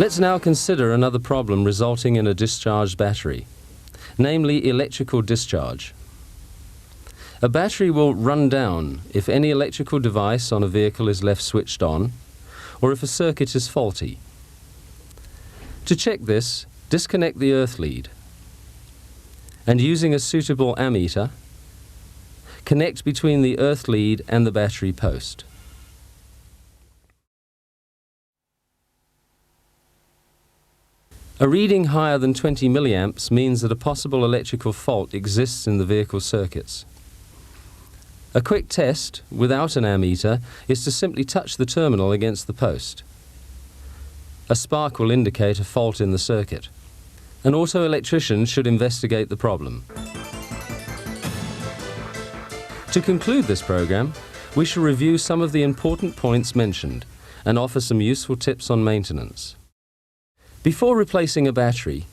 Let's now consider another problem resulting in a discharged battery, namely electrical discharge. A battery will run down if any electrical device on a vehicle is left switched on, or if a circuit is faulty. To check this, disconnect the earth lead, and using a suitable ammeter, connect between the earth lead and the battery post. A reading higher than 20 milliamps means that a possible electrical fault exists in the vehicle circuits. A quick test, without an ammeter, is to simply touch the terminal against the post. A spark will indicate a fault in the circuit. An auto electrician should investigate the problem. To conclude this program, we shall review some of the important points mentioned and offer some useful tips on maintenance. Before replacing a battery,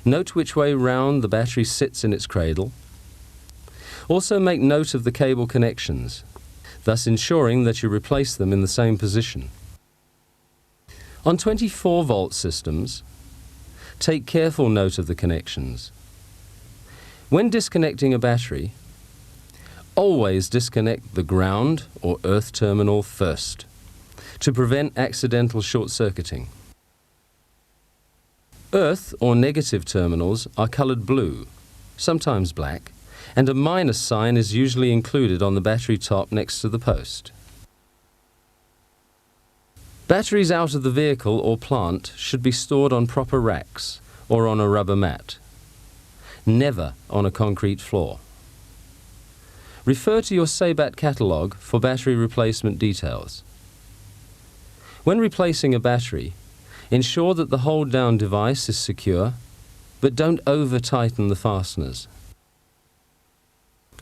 note which way round the battery sits in its cradle. Also make note of the cable connections, thus ensuring that you replace them in the same position. On 24-volt systems, take careful note of the connections. When disconnecting a battery, always disconnect the ground or earth terminal first to prevent accidental short-circuiting. Earth or negative terminals are colored blue, sometimes black, and a minus sign is usually included on the battery top next to the post. Batteries out of the vehicle or plant should be stored on proper racks or on a rubber mat, never on a concrete floor. Refer to your Sebat catalogue for battery replacement details. When replacing a battery, ensure that the hold-down device is secure, but don't over-tighten the fasteners.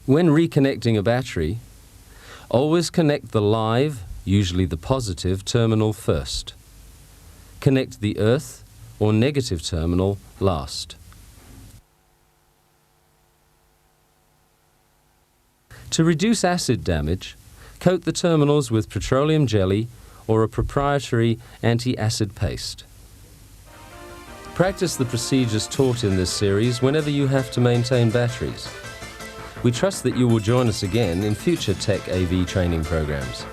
When reconnecting a battery, always connect the live, usually the positive, terminal first. Connect the earth or negative terminal last. To reduce acid damage, coat the terminals with petroleum jelly or a proprietary anti-acid paste. Practice the procedures taught in this series whenever you have to maintain batteries. We trust that you will join us again in future Tech AV training programs.